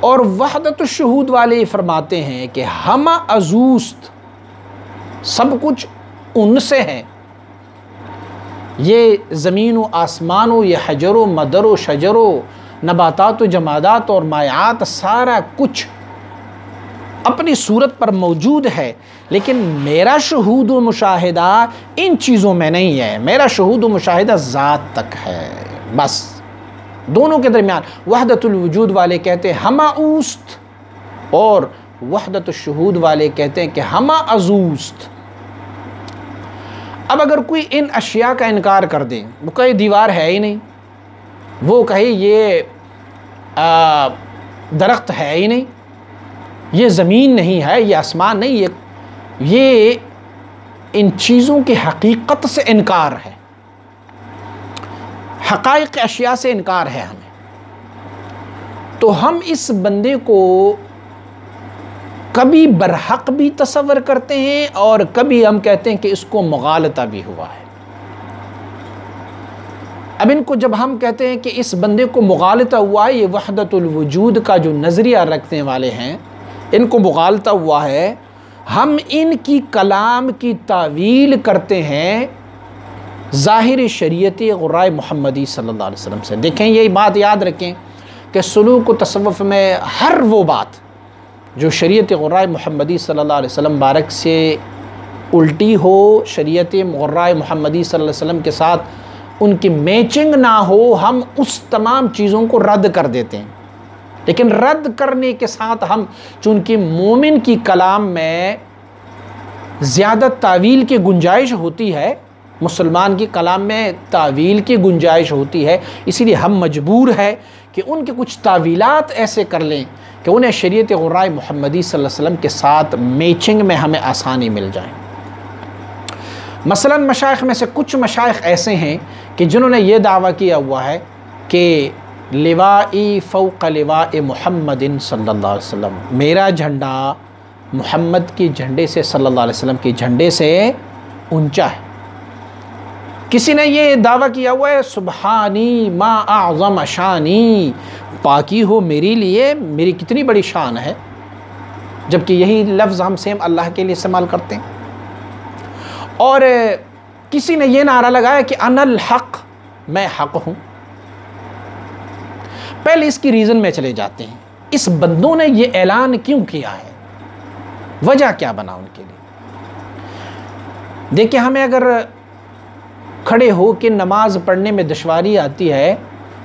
اور وحدت الشہود والے فرماتے ہیں کہ ہمہ ازوست، سب کچھ ان سے ہے، یہ زمین و آسمان و یہ حجر و مدر و شجر و نباتات و جمادات اور مائعات، سارا کچھ اپنی صورت پر موجود ہے، لیکن میرا شہود و مشاہدہ ان چیزوں میں نہیں ہے، میرا شہود و مشاہدہ ذات تک ہے بس۔ دونوں کے درمیان وحدت الوجود والے کہتے ہیں ہمہ اوست، اور وحدت الشہود والے کہتے ہیں کہ ہمہ ازوست۔ اب اگر کوئی ان اشیاء کا انکار کر دے، وہ کہے دیوار ہے ہی نہیں، وہ کہے یہ درخت ہے ہی نہیں، یہ زمین نہیں ہے، یہ آسمان نہیں، یہ ان چیزوں کی حقیقت سے انکار ہے، حقائق اشیاء سے انکار ہے ہمیں، تو ہم اس بندے کو کبھی برحق بھی تصور کرتے ہیں اور کبھی ہم کہتے ہیں کہ اس کو مغالطہ بھی ہوا ہے۔ اب ان کو جب ہم کہتے ہیں کہ اس بندے کو مغالطہ ہوا ہے، یہ وحدت الوجود کا جو نظریہ رکھنے والے ہیں، ان کو مغالطہ ہوا ہے، ہم ان کی کلام کی تعویل کرتے ہیں ظاہر شریعت غرائے محمدی صلی اللہ علیہ وسلم سے۔ دیکھیں یہ بات یاد رکھیں کہ سلوک و تصوف میں ہر وہ بات جو شریعت غرائے محمدی صلی اللہ علیہ وسلم بارک سے الٹی ہو، شریعت غرائے محمدی صلی اللہ علیہ وسلم کے ساتھ ان کی میچنگ نہ ہو، ہم اس تمام چیزوں کو رد کر دیتے ہیں۔ لیکن رد کرنے کے ساتھ ہم چونکہ مومن کی کلام میں زیادہ تعویل کی گنجائش ہوتی ہے، مسلمان کی کلام میں تعویل کی گنجائش ہوتی ہے، اسی لیے ہم مجبور ہے کہ ان کے کچھ تعویلات ایسے کر لیں کہ انہیں شریعت غرائے محمدی صلی اللہ علیہ وسلم کے ساتھ میچنگ میں ہمیں آسانی مل جائے۔ مثلا مشائخ میں سے کچھ مشائخ ایسے ہیں کہ جنہوں نے یہ دعویٰ کیا ہوا ہے کہ لوائی فوق لواء محمد صلی اللہ علیہ وسلم، میرا جھنڈا محمد کی جھنڈے سے، صلی اللہ علیہ وسلم کی جھنڈے سے اونچا ہے۔ کسی نے یہ دعویٰ کیا ہوا ہے سبحانی ما اعظم شانی، پاکی ہو میری لیے، میری کتنی بڑی شان ہے، جبکہ یہی لفظ ہم سیم اللہ کے لیے استعمال کرتے ہیں۔ اور کسی نے یہ نعرہ لگایا کہ انا الحق، میں حق ہوں۔ پہلے اس کی ریزن میں چلے جاتے ہیں، اس بندوں نے یہ اعلان کیوں کیا ہے، وجہ کیا بنا ان کے لیے۔ دیکھیں ہمیں اگر کھڑے ہو کے نماز پڑھنے میں دشواری آتی ہے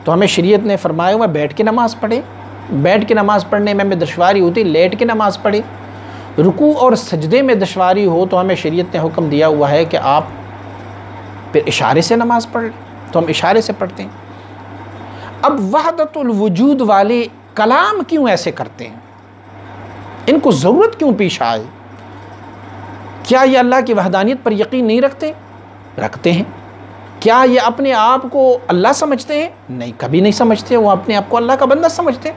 تو ہمیں شریعت نے فرمایا ہوا بیٹھ کے نماز پڑھے، بیٹھ کے نماز پڑھنے میں ہمیں دشواری ہوتی لیٹ کے نماز پڑھے، رکوع اور سجدے میں دشواری ہو تو ہمیں شریعت نے حکم دیا ہوا ہے کہ آپ پھر اشارے سے نماز پڑھ لیں، تو ہم اشارے سے پڑھتے ہیں۔ اب وحدت الوجود والے کلام کیوں ایسے کرتے ہیں، ان کو ضرورت کیوں پیش آئے؟ کیا یہ اللہ کی وحدانیت پر یقین نہیں رکھتے؟ رکھتے ہیں۔ کیا یہ اپنے آپ کو اللہ سمجھتے ہیں؟ نہیں، کبھی نہیں سمجھتے، وہ اپنے آپ کو اللہ کا بندہ سمجھتے ہیں۔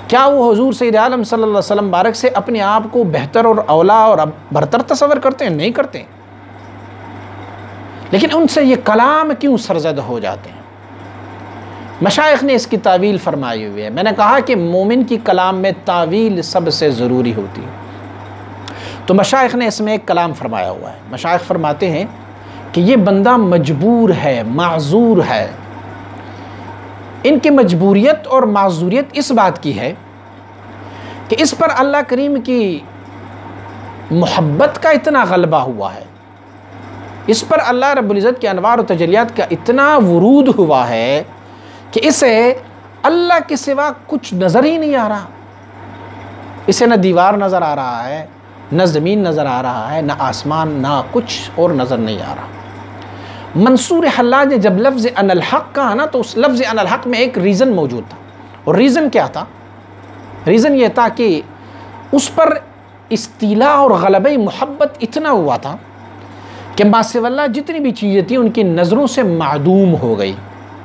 کیا وہ حضور سید عالم صلی اللہ علیہ وسلم بارک سے اپنے آپ کو بہتر اور اولا اور برتر تصور کرتے ہیں؟ نہیں کرتے ہیں۔ لیکن ان سے یہ کلام کیوں سرزد ہو جاتے ہیں؟ مشائخ نے اس کی تعویل فرمائی ہوئی ہے۔ میں نے کہا کہ مومن کی کلام میں تعویل سب سے ضروری ہوتی ہے، تو مشائخ نے اس میں ایک کلام فرمایا ہوا ہے۔ مشائخ فرماتے ہیں کہ یہ بندہ مجبور ہے، معذور ہے۔ ان کی مجبوریت اور معذوریت اس بات کی ہے کہ اس پر اللہ کریم کی محبت کا اتنا غلبہ ہوا ہے، اس پر اللہ رب العزت کے انوار و تجلیات کا اتنا ورود ہوا ہے کہ اسے اللہ کے سوا کچھ نظر ہی نہیں آ رہا۔ اسے نہ دیوار نظر آ رہا ہے، نہ زمین نظر آ رہا ہے، نہ آسمان، نہ کچھ اور نظر نہیں آ رہا۔ منصور حلاج نے جب لفظ ان الحق کہا نا، تو اس لفظ ان الحق میں ایک ریزن موجود تھا، اور ریزن کیا تھا؟ ریزن یہ تھا کہ اس پر استیلا اور غلبہ محبت اتنا ہوا تھا کہ ما سوی اللہ جتنی بھی چیزیں تھیں ان کی نظروں سے معدوم ہو گئی،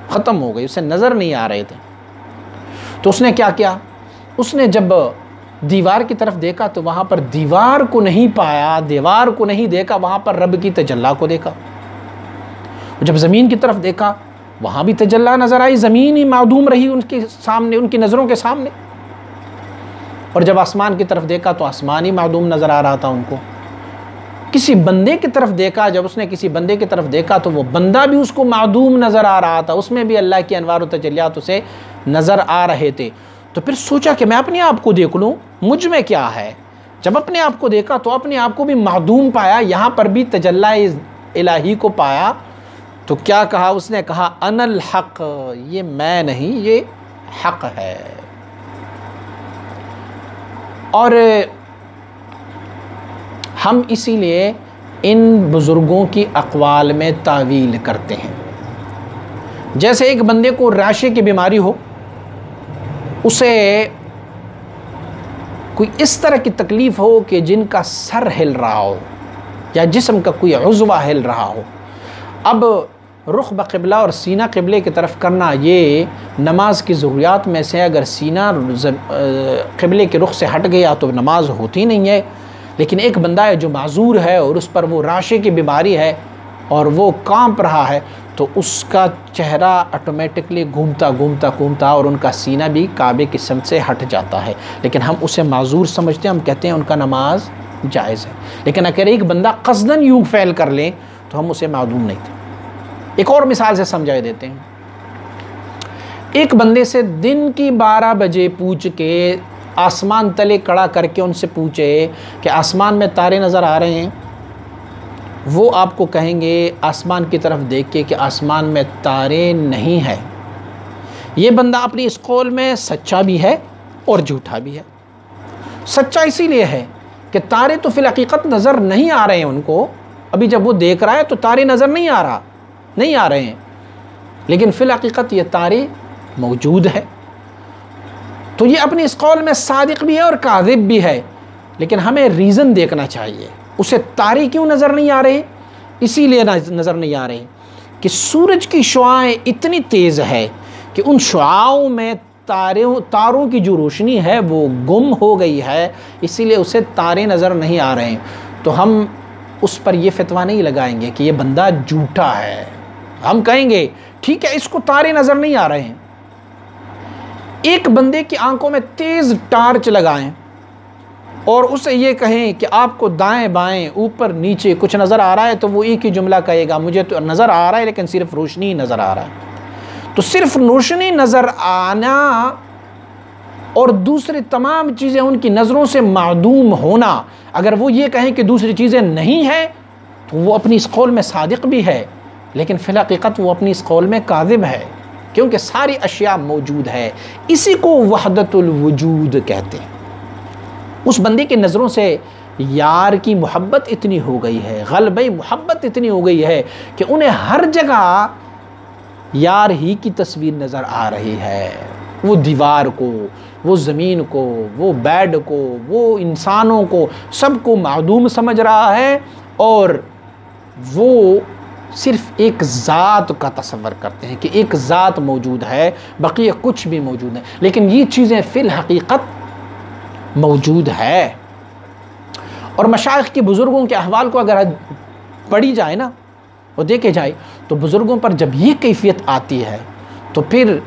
ختم ہو گئی، اسے نظر نہیں آ رہے تھے۔ تو اس نے کیا کیا؟ اس نے جب دیوار کی طرف دیکھا تو وہاں پر دیوار کو نہیں پایا، دیوار کو نہیں دیکھا، وہاں پر رب کی تجلی کو دیکھا۔ جب زمین کی طرف دیکھا وہاں بھی تجلی نظر آئی، زمین ہی معدوم رہی ان کے سامنے، ان کی نظروں کے سامنے۔ اور جب آسمان کی طرف دیکھا تو آسمان ہی معدوم نظر آ رہا تھا ان کو. کسی بندے کی طرف دیکھا، جب اس نے کسی بندے کی طرف دیکھا تو وہ بندہ بھی اس کو معدوم نظر آ رہا تھا، اس میں بھی اللہ کی انوار و تجلیات اسے نظر آ رہے تھے. تو پھر سوچا کہ میں اپنے آپ کو دیکھ لوں مجھ میں کیا ہے. جب اپنے آپ کو دیکھا تو اپنے آپ کو بھی معدوم پایا، یہاں پر بھی تجلی الہی کو پایا. تو کیا کہا اس نے؟ کہا انا الحق، یہ میں نہیں، یہ حق ہے. اور ہم اسی لیے ان بزرگوں کی اقوال میں تعویل کرتے ہیں. جیسے ایک بندے کو راشے کی بیماری ہو، اسے کوئی اس طرح کی تکلیف ہو کہ جن کا سر ہل رہا ہو یا جسم کا کوئی عضو ہل رہا ہو. اب رخ بقبلہ اور سینہ قبلے کی طرف کرنا یہ نماز کی ضروریات میں سے، اگر سینہ قبلے کے رخ سے ہٹ گیا تو نماز ہوتی نہیں ہے. لیکن ایک بندہ ہے جو معذور ہے اور اس پر وہ راشے کی بیماری ہے اور وہ کانپ رہا ہے، تو اس کا چہرہ آٹومیٹکلی گھومتا اور ان کا سینہ بھی کعبے کی سمت سے ہٹ جاتا ہے. لیکن ہم اسے معذور سمجھتے ہیں، ہم کہتے ہیں ان کا نماز جائز ہے. لیکن اگر ایک بندہ قصداً یوں فعل کر لیں تو ہم اسے معدوم نہیں تھے. ایک اور مثال سے سمجھائے دیتے ہیں. ایک بندے سے دن کی 12 بجے پوچھ کے آسمان تلے کڑا کر کے ان سے پوچھے کہ آسمان میں تارے نظر آ رہے ہیں، وہ آپ کو کہیں گے آسمان کی طرف دیکھ کے کہ آسمان میں تارے نہیں ہیں. یہ بندہ اپنی اس قول میں سچا بھی ہے اور جھوٹا بھی ہے. سچا اسی لیے ہے کہ تارے تو فی الحقیقت نظر نہیں آ رہے ہیں ان کو. ابھی جب وہ دیکھ رہا ہے تو تارے نظر نہیں آ رہے ہیں، لیکن فی الحقیقت یہ تارے موجود ہے. تو یہ اپنی اس قول میں صادق بھی ہے اور کاذب بھی ہے. لیکن ہمیں ریزن دیکھنا چاہیے، اسے تارے کیوں نظر نہیں آ رہے؟ اسی لیے نظر نہیں آ رہے کہ سورج کی شعاعیں اتنی تیز ہے کہ ان شعاعوں میں تاروں کی جو روشنی ہے وہ گم ہو گئی ہے، اسی لیے اسے تارے نظر نہیں آ رہے ہیں. تو ہم اس پر یہ فتویٰ نہیں لگائیں گے کہ یہ بندہ جھوٹا ہے. ہم کہیں گے ٹھیک ہے، اس کو تارے نظر نہیں آ رہے ہیں. ایک بندے کی آنکھوں میں تیز ٹارچ لگائیں اور اسے یہ کہیں کہ آپ کو دائیں بائیں اوپر نیچے کچھ نظر آ رہا ہے، تو وہ ایک ہی جملہ کہے گا مجھے تو نظر آ رہا ہے لیکن صرف روشنی نظر آ رہا ہے. تو صرف روشنی نظر آنا اور دوسری تمام چیزیں ان کی نظروں سے معدوم ہونا، اگر وہ یہ کہیں کہ دوسری چیزیں نہیں ہیں تو وہ اپنی اس قول میں صادق بھی ہے، لیکن فی الحقیقت وہ اپنی اس قول میں کاذب ہے، کیونکہ ساری اشیاء موجود ہے. اسی کو وحدت الوجود کہتے ہیں. اس بندے کی نظروں سے یار کی محبت اتنی ہو گئی ہے، غلبہ محبت اتنی ہو گئی ہے کہ انہیں ہر جگہ یار ہی کی تصویر نظر آ رہی ہے. وہ دیوار کو، وہ زمین کو، وہ بیڈ کو، وہ انسانوں کو، سب کو معدوم سمجھ رہا ہے اور وہ صرف ایک ذات کا تصور کرتے ہیں کہ ایک ذات موجود ہے، بقیہ کچھ بھی موجود ہے. لیکن یہ چیزیں فی الحقیقت موجود ہے. اور مشائخ کی بزرگوں کے احوال کو اگر پڑھی جائے نا اور دیکھے جائے تو بزرگوں پر جب یہ کیفیت آتی ہے تو پھر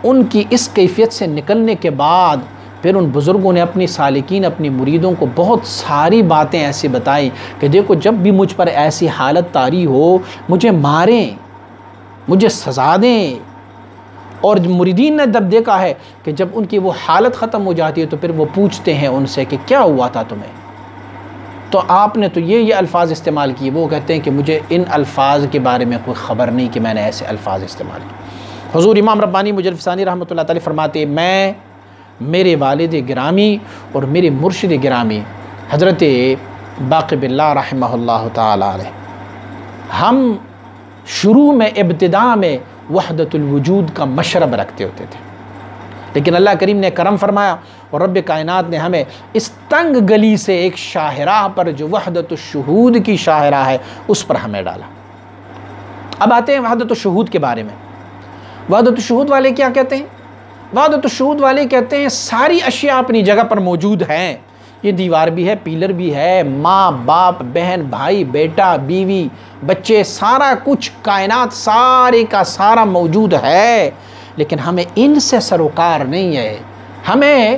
ان کی اس کیفیت سے نکلنے کے بعد پھر ان بزرگوں نے اپنی سالکین، اپنی مریدوں کو بہت ساری باتیں ایسی بتائیں کہ دیکھو جب بھی مجھ پر ایسی حالت طاری ہو مجھے ماریں، مجھے سزا دیں. اور مریدین نے جب دیکھا ہے کہ جب ان کی وہ حالت ختم ہو جاتی ہے تو پھر وہ پوچھتے ہیں ان سے کہ کیا ہوا تھا تمہیں، تو آپ نے تو یہ الفاظ استعمال کیے. وہ کہتے ہیں کہ مجھے ان الفاظ کے بارے میں کوئی خبر نہیں کہ میں نے ایسے الفاظ استعمال کیے. حضور امام ربانی مجدد ثانی رحمۃ اللہ تعالی فرماتے، میں، میرے والد گرامی اور میرے مرشد گرامی حضرت باقی باللہ رحمہ اللہ تعالی علیہ، ہم شروع میں ابتداء میں وحدت الوجود کا مشرب رکھتے ہوتے تھے، لیکن اللہ کریم نے کرم فرمایا اور رب کائنات نے ہمیں اس تنگ گلی سے ایک شاہراہ پر جو وحدت الشہود کی شاہراہ ہے اس پر ہمیں ڈالا. اب آتے ہیں وحدت الشہود کے بارے میں. وحدت الشہود والے کیا کہتے ہیں؟ وحدت الشہود والے کہتے ہیں ساری اشیاء اپنی جگہ پر موجود ہیں. یہ دیوار بھی ہے، پیلر بھی ہے، ماں باپ، بہن بھائی، بیٹا بیوی، بچے، سارا کچھ کائنات سارے کا سارا موجود ہے، لیکن ہمیں ان سے سروکار نہیں ہے. ہمیں